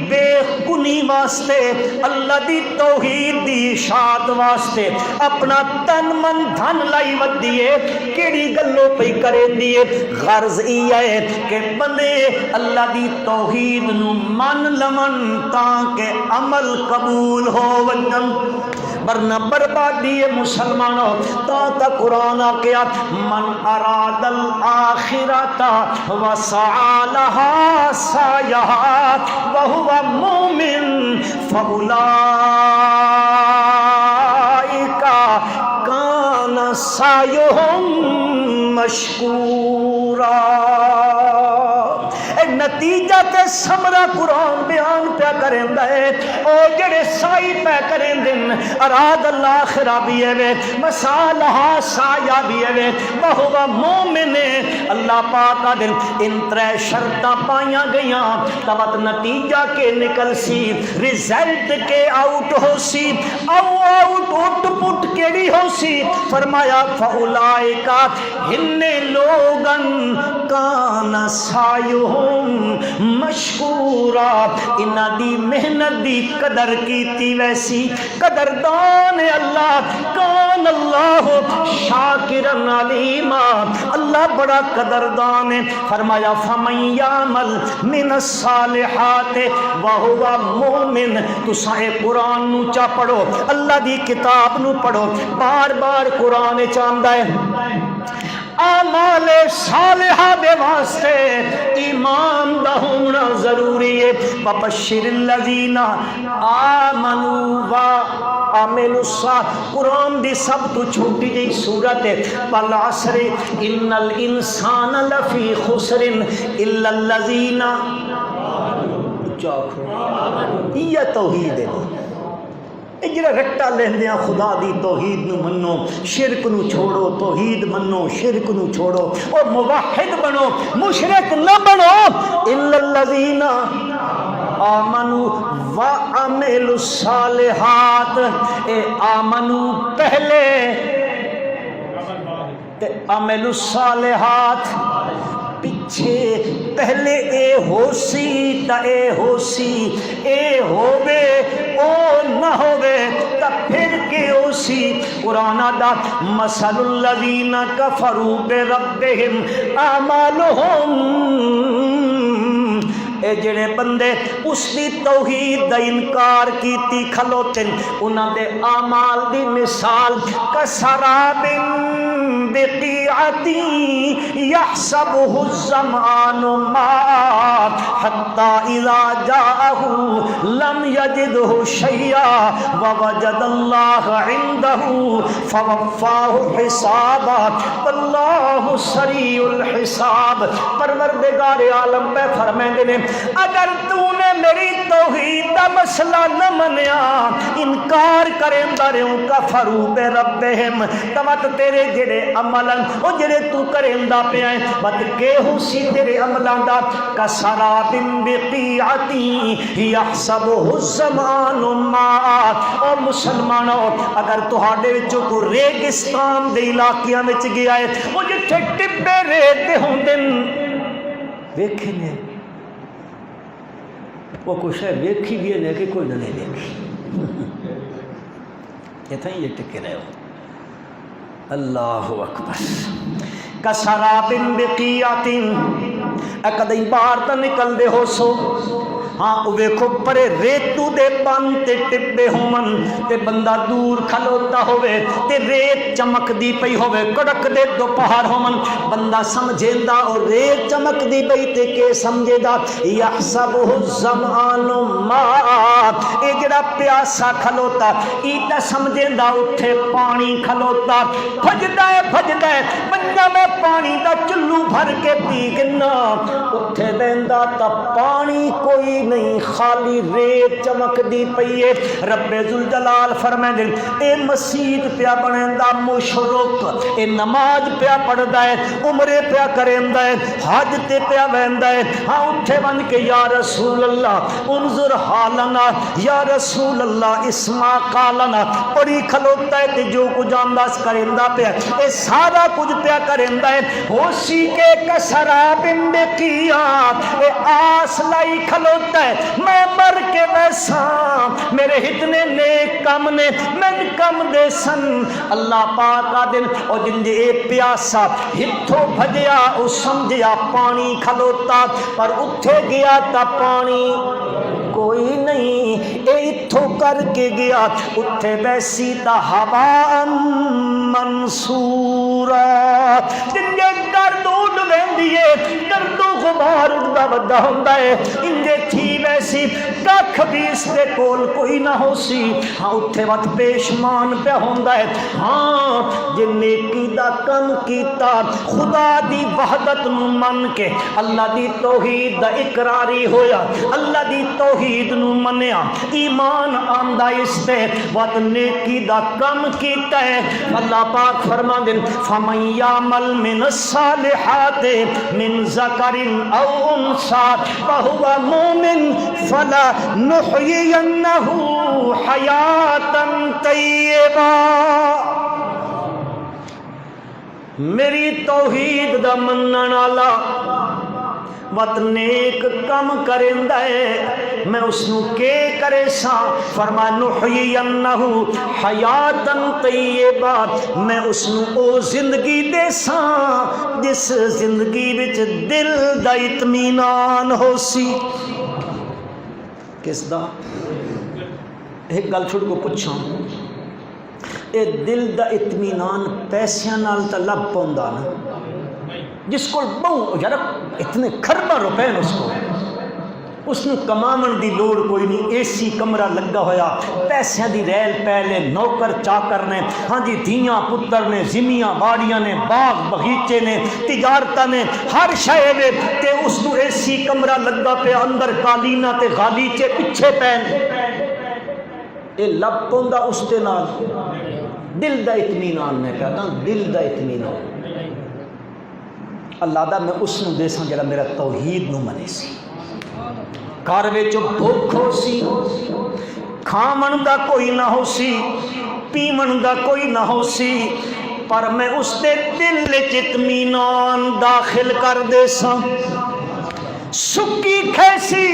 بے کنی واسطے اللہ دی توحید دی اشاعت واسطے اپنا تن من دھن لائی ودیے کیڑی گلوں پہ کریں دیے غرض یہ ہے کہ بندے اللہ دی توحید نو من لمن تاکہ عمل قبول ہو ونجن ورنہ بربادی مسلمانوں تا قرآن کیا من اراد الآخرۃ وسعى لها سعيها وهو مؤمن فأولئك كان سعيهم مشكورا۔ نتیجہ تے سمرا قرآن بیان پیا کریں ہے او جڑے سائی پہ کریں دن اراد اللہ آخرہ بھی ہے مسالہا سایہ بھی ہے وہو مومن اللہ پاکا دن ان ترے شرطہ پائیاں گئیاں تبت نتیجہ کے نکل سی ریزلٹ کے آؤٹ ہو سی او آؤٹ اٹھ پٹ کیڑی ہو سی فرمایا فَأُولَئِكَ ہننے لوگن کان سایہم مشکورا انہاں دی محنت دی قدر کیتی ویسی قدردان اللہ کان اللہ شاکرن علیما اللہ بڑا قدردان ہے فرمایا فمن یعمل من الصالحات وہو مومن تسائے قرآن نو چا پڑھو اللہ دی کتاب نو پڑھو بار بار قرآن چاندہ ہے اعمال صالحہ دے واسطے ایمان دا ہونا ضروری ہے وبشر الذین آمنوا وعملوا الصالحات قرآن دی سب تو چھوٹی جی سورت ہے والعصر ان الانسان لفی خسر الا الذین یہ توحید ہے جڑا رٹا لیندیاں خدا دی توحید نو منو شرک نو چھوڑو توحید منو شرک نو چھوڑو اور موحد بنو مشرک نہ بنو الا الذین آمنوا وعملوا الصالحات اے آمنوا پہلے تے عملوا الصالحات پیچھے پہلے اے ہو سی تا اے ہو سی اے ہووے او نہ ہووے تا پھر کے ہو سی قرآن دا مثل الذین کفروا بربہم اعمالہم اے جڑے بندے اس دی توحید دا انکار کیتی کھلوتن انہاں دے اعمال دی مثال کسراب بقیعتی یحسبہ الظمآن ماء حتی اذا جاءہ لم یجدہ شیئا ووجد اللہ عندہ فوفاہ حسابا واللہ سریع الحساب پروردگار عالم پہ فرمائیں دے اگر تو نے میری توحید دا مسئلہ نہ منیا انکار کریں داریوں کفروا بربہم تمت تیرے جڑے عملن او جڑے تو کریں دا پہ آئیں بات کے ہو سی تیرے عملان دا کسراب بقیعتی یحسبہ الظمآن ماء او مسلمانوں اگر تو ہاڑے وچوں کو ریگستان دے علاقیاں وچ گیا ہے وہ جتھے ٹبے ریت دے ہوں دن ویکھنے وہ کچھ ہے ویکھی بھی ہے کہ کوئی نہ نہیں ویکھی یہ تھا یہ ٹکے رہے ہو اللہ اکبر کسراب بقیعت اکدئی بار تا نکل دے ہو سو ہاں ویکھو پرے ریتو دے پن تے ٹبے ہومن تے بندہ دور کھلوتا ہوئے تے ریت چمک دی پئی ہوئے کڑک دے دوپہر ہومن بندہ سمجھے دا اور ریت چمک دی پئی تے کے سمجھے دا یحسبہ الظمآن ماء اے جڑا پیاسا کھلوتا ایتا سمجھے دا اٹھے پانی کھلوتا بھجدا ہے بندہ میں پانی دا چلو بھر کے پی گنا اٹھے دیندہ تا پانی کوئی نہیں خالی ریت چمک دی پئیے رب ذوالجلال فرمائیں دل اے مسجد پیا بنیندا مشرک اے نماز پیا پڑھدا ہے عمرے پیا کریندا ہے حج تے پیا ویندا ہے ہاں اٹھے بن کے یا رسول اللہ انظر حالنا یا رسول اللہ اسما قالنا پڑھی کھلوتا ہے تے جو کچھ انداز کریندا پیا اے سارا کچھ پیا کریندا ہے ہوسی کے کسراب بقیعت اے آس لائی کھلوتا ہوندا ہے میں مر کے ویسا میرے اتنے نیک کم نے من کم دے سن اللہ پاک آدن او جن دے پیاسا ہتھوں بھجیا او سمجھیا پانی کھلوتا پر اتھے گیا تا پانی کوئی نہیں اے اتھوں کر کے گیا اتھے ویسی تا ہوا منصورا جن دے گرد اڑ ویندی ہے گرد و غبار اڑدا ودا ہوندا ہے انجے تھی ویسی ککھ بھی اس دے کول کوئی نہ ہو سی ہاں اتھے وقت پیشمان پہ ہوندا ہے ہاں جن نیکی دا کم کیتا خدا دی وحدت نو من کے اللہ دی توحید دا اقراری ہویا اللہ دی توحید نو منیا ایمان آندا اس تے وقت نیکی دا کم کیتا ہے اللہ پاک فرما دن فمن یعمل من الصالحات من ذکر او انثى وهو مؤمن فلا نحيينه حیاتا طیبا میری توحید دا منن والا وت نیک کم کریندا ہے میں اس نو کے کرے سا فرما نحیینہ حیاتا طیبا میں اس نو او زندگی دے سا جس زندگی وچ دل دا اطمینان ہو سی کس دا ایک گل چھوڑ کو پوچھاں اے دل دا اطمینان پیسیاں نال تا لب پوندا نا جس کو بہو یار اتنے کھربا روپے اس نے کماون دی لوڑ کوئی نہیں اے سی کمرہ لگا ہویا پیسے دی ریل پہلے نوکر چاکر نے ہاں جی دھیاں پتر نے زمیاں باڑیاں نے باغ بغیچے نے تجارتہ نے ہر شے نے تے اس نو اے سی کمرہ لگا پہ اندر قالینہ تے غالیچے پیچھے پین اے لب پوندا اس دے نال دل دا اطمینان میں کہتا ہوں دل دا اطمینان اللہ دا میں اس نو دے ساں جڑا میرا توحید نو منے سی گھر وچ بھوک ہو سی کھاون دا کوئی نہ ہو سی پیون دا کوئی نہ ہو سی پر میں اس دے دل وچ اطمینان داخل کر دے ساں سکی کھیسی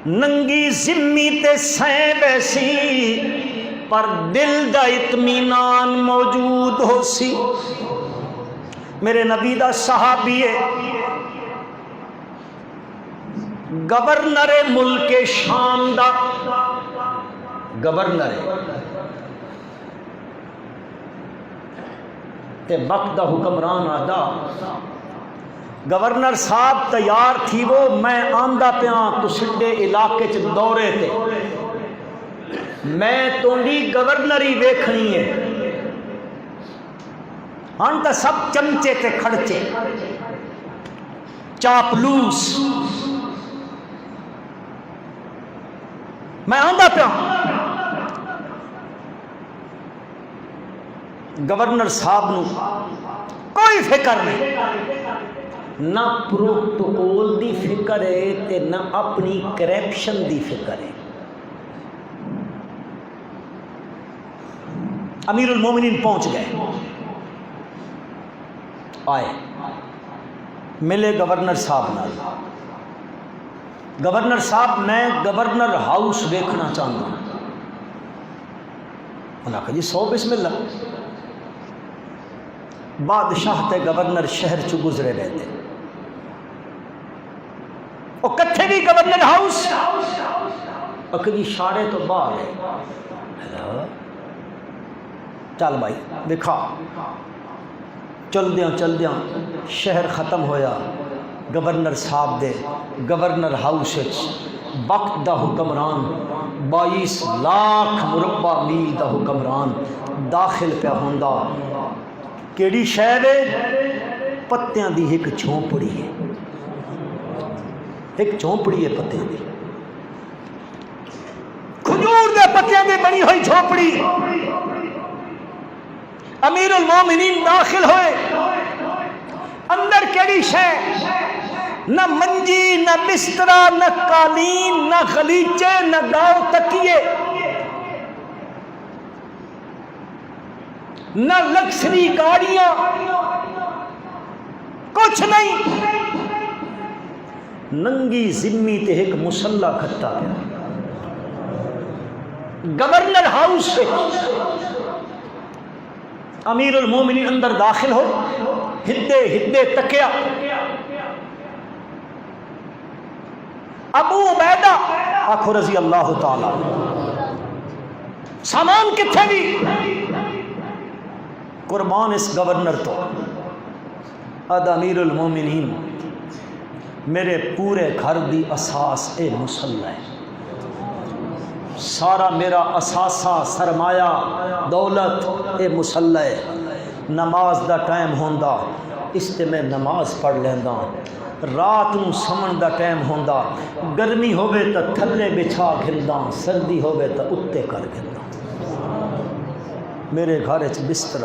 ننگی زمی تے سیں بیسی پر دل دا اطمینان موجود ہو سی میرے نبی دا صحابی ہے گورنر ملک شام دا گورنر تے وقت دا حکمران آدھا گورنر صاحب تیار تھی وہ میں آندہ پیاں تسڈے علاقے چ دورے تے میں تونڈی گورنری ویکھنی ہے ہن تا سب چمچے تے کھڑچے چاپلوس میں آندا پیا گورنر صاحب نو کوئی فکر نہیں نہ پروٹوکول دی فکر ہے تے نہ اپنی کرپشن دی فکر ہے امیر المومنین پہنچ گئے آئے ملے گورنر صاحب نال گورنر صاحب میں گورنر ہاؤس دیکھنا چاہتا ہوں انہوں نے کہا جی 100 بسم اللہ بادشاہ تے گورنر شہر چ گزرے رہتے وہ کتھے بھی گورنر ہاؤس اکدی شارے تو باہر ہے چل بھائی دکھا چل دیاں شہر ختم ہویا گورنر صاحب دے گورنر ہاؤس وقت دا حکمران 22 لاکھ مربع میل دا حکمران داخل پہ ہوندا کیڑی شہر ہے پتیاں دی ایک جھونپڑی ہے ایک جھونپڑی ہے پتیاں دی کھجور دے پتیاں دی بنی ہوئی جھونپڑی امیر المومنین داخل ہوئے اندر کیڑی شے نہ منجی نہ بسترا نہ قالین نہ غلیچے نہ گاؤ تکیے نہ لکسری گاڑیاں کچھ نہیں ننگی زمی تے ایک مسلح کھٹا پیا گورنر ہاؤس سے امیر المومنین اندر داخل ہو ہدے تکیا ابو عبیدہ آخو رضی اللہ تعالی سامان کتنے بھی قربان اس گورنر تو اد امیر المومنین میرے پورے گھر دی اساس اے مسلح ہے سارا میرا اثاثہ سرمایہ دولت اے مسلح ہے نماز دا ٹائم ہوندا اس تے میں نماز پڑھ لینا رات نو سمن دا ٹائم ہوندا گرمی ہوے تا تھلے بچھا گھلدا سردی ہوے تا اتے کر گھلدا میرے گھر وچ بستر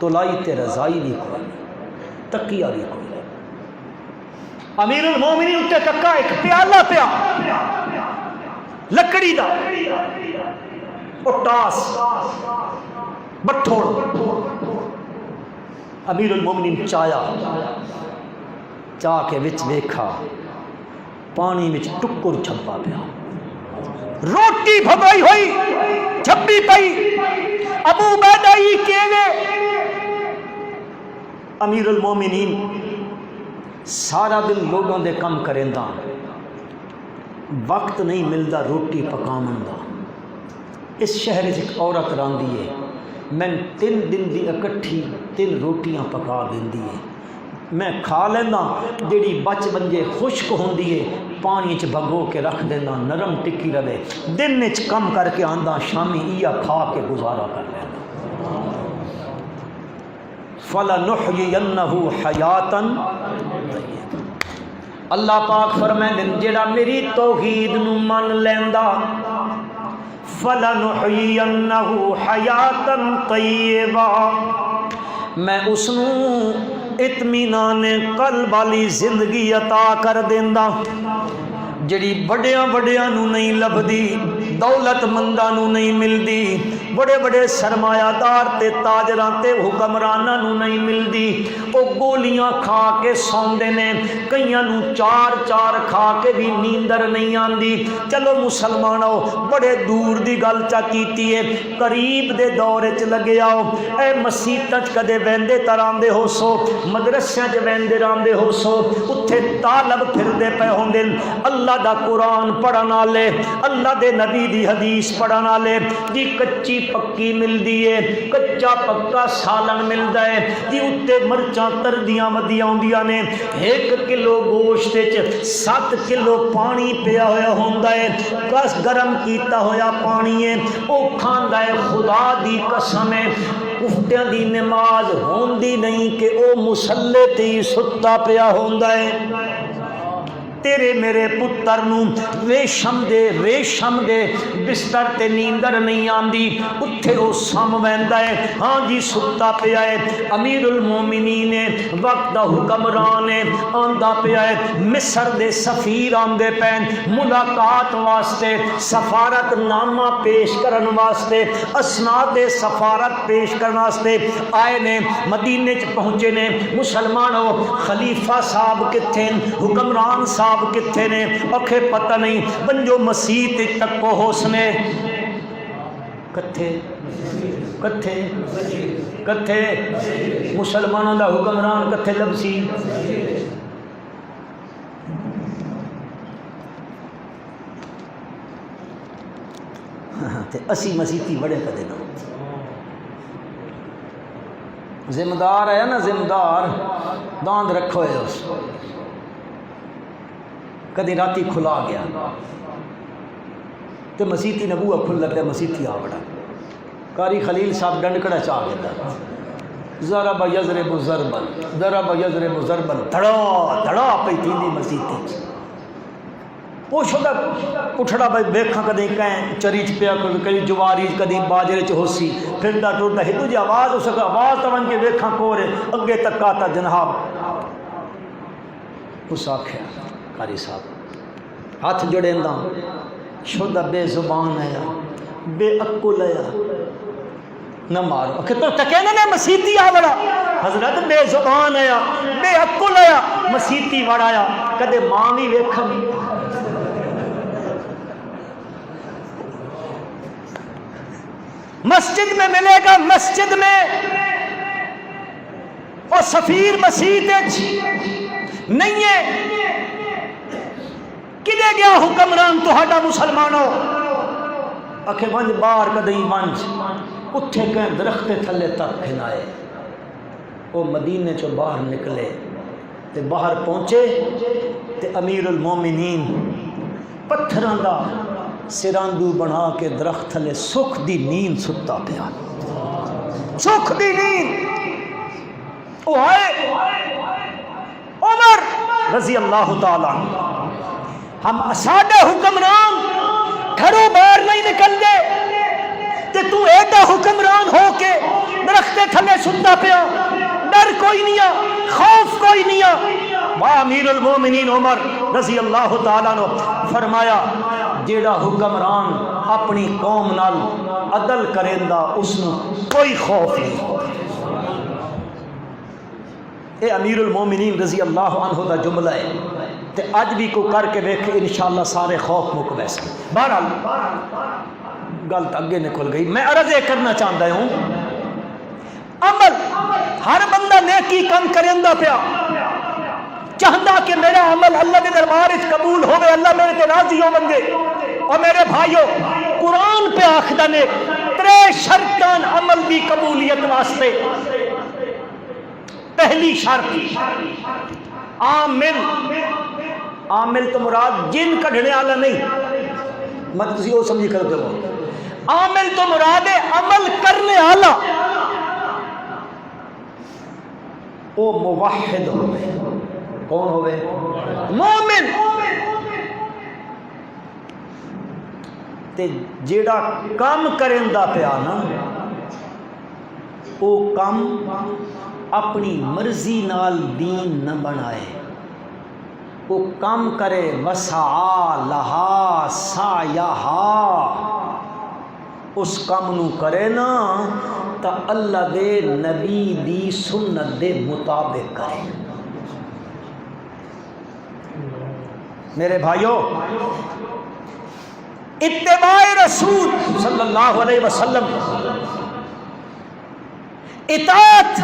تولائی تے رضائی بھی کوئی تکیہ بھی کوئی امیر المومنین اتے تکا ایک پیالہ پیا لکڑی دا اٹاس بٹھوڑ امیر المومنین چاہ کے وچ ویکھا پانی وچ ٹکر چھپا پیا روٹی بھگائی ہوئی چھپی پئی ابو عبیدہ ہی کیوے امیر المومنین سارا دن لوگوں دے کم کریندا وقت نہیں ملتا روٹی پکاون دا اس شہر وچ ایک عورت راندی ہے میں 3 دن دی اکٹھی 3 روٹیاں پکا دیندی ہے میں کھا لینا جیڑی بچ بنجے خشک ہوندی ہے پانی چ بھگو کے رکھ دینا نرم ٹکی رہے دن وچ کم کر کے آندا شامی ایا کھا کے گزارا کر لینا فَلَنُحْيِيَنَّهُ حَيَاتًا اللہ پاک فرمائے جڑا میری توحید نو من لیندا فَلَنُحْيِيَنَّهُ حَيَاتًا طَيِّبًا میں اس نو اطمینان قلب والی زندگی عطا کر دیندا جڑی بڑیاں نو نہیں لبدی دولت منداں نو نہیں ملدی بڑے بڑے سرمایہ دار تے تاجراں تے حکمراناں نو نہیں ملدی او گولیاں کھا کے سوندے نے کئیاں نو 4 کھا کے بھی نیندر نہیں آندی چلو مسلمانو بڑے دور دی گل چا کیتی ہے قریب دے دور وچ لگے آؤ اے مسیتاں چ کدے ویندے تراندے ہو سو مدرسیاں چ ویندے راندے ہو سو اوتھے طالب پھردے پے ہوندے اللہ دا قرآن پڑھن والے اللہ دے نبی دی حدیث پڑھن والے جی کچی پکی ملدی ہے کچا پکا سالن ملدا ہے جی اتے مرچاں تردیاں ودیاں ہوندیاں نے 1 کلو گوشت وچ 7 کلو پانی پیا ہویا ہوندا ہے بس گرم کیتا ہویا پانی ہے او کھاندا ہے خدا دی قسم ہے افتیاں دی نماز ہوندی نہیں کہ او مصلی تے ستا پیا ہوندا ہے تیرے میرے پتر نو ریشم دے بستر تے نیندر نہیں آندی اتھے او سم ویندا ہے ہاں جی ستا پیا ہے امیر المومنین وقت دا حکمران ہے آندا پیا ہے مصر دے سفیر آندے پین ملاقات واسطے سفارت نامہ پیش کرن واسطے اسناد سفارت پیش کرن واسطے آئے نے مدینے چ پہنچے نے مسلمانوں خلیفہ صاحب کتھے حکمران صاحب کتھے نے اکھے پتہ نہیں بنجو مسیح تک کو حسنے کتھے مسلمانوں دا حکمران کتھے لبسی تے اسی مسیحی بڑے کدے نہ ذمہ دار ہے نا ذمہ دار داند رکھو ہے اس کدی راتی کھلا گیا تو مسیحی نبوہ کھل لگتا ہے مسیحی آ بڑا قاری خلیل صاحب ڈنڈکڑا چاہ گیا ضرب یضرب ضربا دھڑا پئی تھیندی مسیحی پوچھو دا اٹھڑا بھائی بیکھاں کدی کہیں چریچ پیا کدی جواری کدی باجرے چ ہوسی پھردا ٹردا ہدو جی آواز اس کا آواز تو کے بیکھاں کورے اگے تک آتا جناب اس آکھیا قاری صاحب ہاتھ جڑیندا شدہ بے زبان ہے بے عقل ہے نہ مارو کہ تو ٹکینے نے مسیتی آ بڑا حضرت بے زبان آیا بے عقل آیا مسیتی وڑ آیا کدے ماں بھی ویکھن مسجد میں ملے گا مسجد میں اور سفیر مسیح نہیں ہے کدے گیا حکمران تہاڈا مسلمانوں اکھے ونج باہر کدی ونج اٹھے کہیں درخت تھلے تک پھنائے وہ مدینے چو باہر نکلے تے باہر پہنچے تے امیر المومنین پتھراں دا سراندو بنا کے درخت تھلے سکھ دی نیند ستا پیا سکھ دی نیند وہ آئے عمر رضی اللہ تعالیٰ ہم ساڈے حکمران گھروں باہر نہیں نکل دے تے تو ایڈا حکمران ہو کے درخت تھلے ستا پیا ڈر کوئی نہیں آ خوف کوئی نہیں آ واہ امیر المومنین عمر رضی اللہ تعالیٰ نے فرمایا جیڑا حکمران اپنی قوم نال عدل کریندا اس نو کوئی خوف نہیں اے امیر المومنین رضی اللہ عنہ دا جملہ ہے تے اج بھی کو کر کے ویکھے انشاءاللہ سارے خوف مک ویسے بہرحال گل تو اگے نکل گئی میں عرض یہ کرنا چاہتا ہوں عمل ہر بندہ نیکی کم کریندا پیا چاہتا کہ میرا عمل اللہ کے دربار وچ قبول ہوے اللہ میرے تے راضی ہو بندے اور میرے بھائیو قرآن پہ آکھدا نے 3 شرطاں عمل دی قبولیت واسطے پہلی شرط عامل تو مراد جن کڈھنے والا نہیں مت تسی وہ سمجھی کر دو عامل تو مراد ہے عمل کرنے والا او موحد ہوئے کون ہوئے مومن تے جیڑا کام کریندا پیا نا او کام اپنی مرضی نال دین نہ بنائے وہ کام کرے وسعا لہا سعیہا اس کام نو کرے نا تا اللہ دے نبی دی سنت دے مطابق کرے میرے بھائیو اتباع رسول صلی اللہ علیہ وسلم اطاعت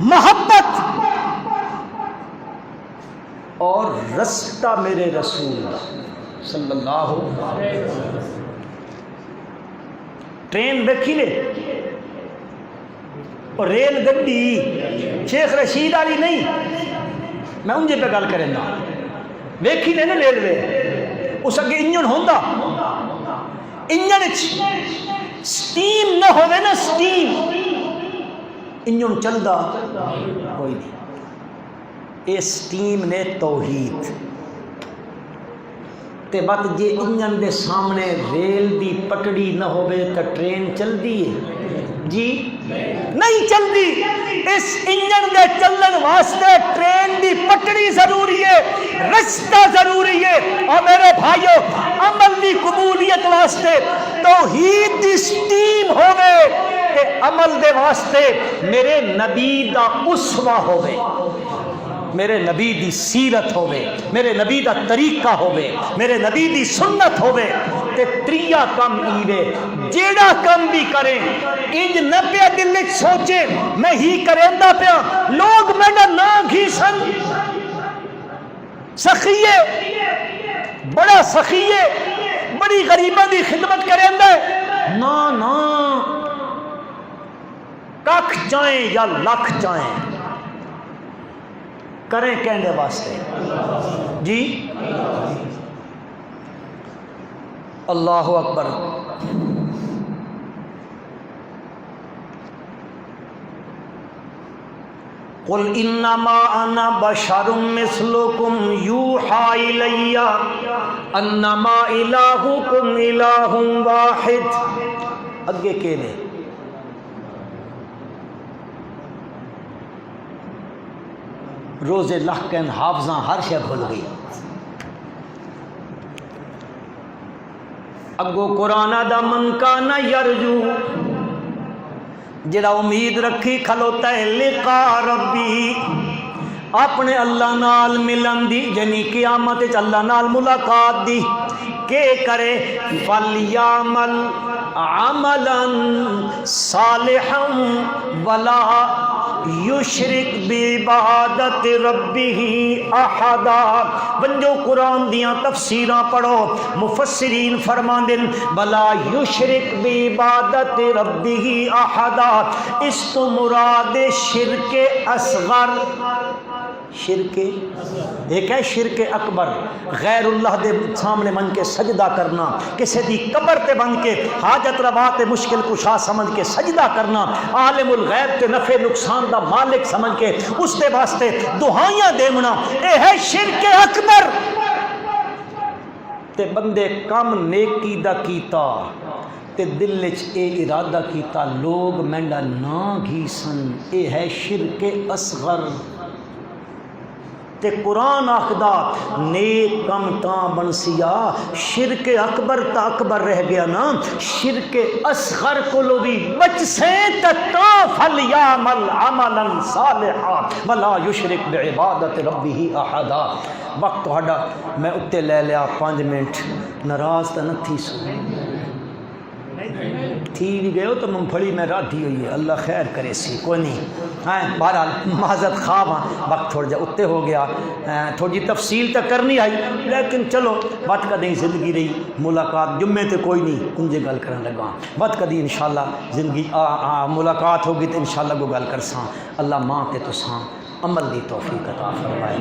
محبت اور رستہ میرے رسول صلی اللہ علیہ وسلم ٹرین دیکھی لے اور ریل گڈی شیخ رشید علی نہیں میں انجے پہ گل کریں گا دیکھی لے نا ریلوے اس اگے انجن ہوندا انجن سٹیم نہ ہوئے نا سٹیم انجن چلدا کوئی نہیں اس ٹیم نے توحید تے بات جے انجن دے سامنے ریل دی پٹڑی نہ ہوئے تو ٹرین چل دی ہے جی نہیں چل دی اس انجن دے چلن واسطے ٹرین دی پٹڑی ضروری ہے رستہ ضروری ہے اور میرے بھائیو عمل دی قبولیت واسطے توحید دی سٹیم ہوئے کہ عمل دے واسطے میرے نبی دا اسوہ ہوئے میرے نبی دی سیرت ہوئے میرے نبی دا طریقہ ہوئے میرے نبی دی سنت ہوئے تے تریا کم ایوے جیڑا کم بھی کریں انج نہ پیا دل سوچے میں ہی کریں دا پیا لوگ میڈا نا گھیسن سخیے بڑا سخیے بڑی غریبہ دی خدمت کریں دا نا نا ککھ چاہیں یا لکھ چاہیں کریں کہنے واسطے جی اللہ اکبر قل انما انا بشر مثلکم یوحی الی انما الہکم الہ واحد اگے کہنے روزے لکھ کہن حافظاں ہر شے بھول گئی اگو قرآن دا من کان یرجو جڑا امید رکھی کھلوتا ہے لقا ربی، اپنے اللہ نال ملن دی، یعنی قیامت وچ اللہ نال ملاقات دی، کہ کرے فلیعمل عملا صالحا ولا یشرک بعبادت ربہ احدا۔ بنجو قرآن دیاں تفسیراں پڑھو، مفسرین فرماندے بلا یشرک بعبادت ربہ احدا، اس تو مراد شرک اصغر، شرک ایک ہے شرک اکبر، غیر اللہ دے سامنے من کے سجدہ کرنا، کسی دی قبر تے بن کے حاجت روا تے مشکل کشا سمجھ کے سجدہ کرنا، عالم الغیب تے نفع نقصان دا مالک سمجھ کے اس دے واسطے دعائیاں دیونا، اے ہے شرک اکبر۔ تے بندے کم نیکی دا کیتا تے دل وچ اے ارادہ کیتا لوگ مینڈا نہ گھیسن، اے ہے شرک اصغر۔ تے قرآن آخدا نیک کم تاں بنسیا، شرک اکبر تا اکبر رہ گیا نا، شرک اصغر کولو بھی بچ سے تاں فلیعمل عملا صالحا ولا یشرک بعبادت ربہ احدا۔ وقت تہاڈا میں اتے لے لیا 5 منٹ، ناراض تا نہ تھی سو تھی بھی گئے ہو تو ممپھڑی میں راٹھی ہوئی ہے، اللہ خیر کرے سی کوئی نہیں، ہاں بہرحال معذرت خواب ہاں، وقت تھوڑا جا اتے ہو گیا، تھوڑی تفصیل تک کرنی آئی، لیکن چلو بات کدیں زندگی رہی، ملاقات جمعے تے کوئی نہیں کنجے گل کرن لگا، بات کدیں انشاءاللہ زندگی ملاقات ہوگی تو انشاءاللہ کو گل کرساں، اللہ ماں تے تساں عمل دی توفیق عطا فرمائے۔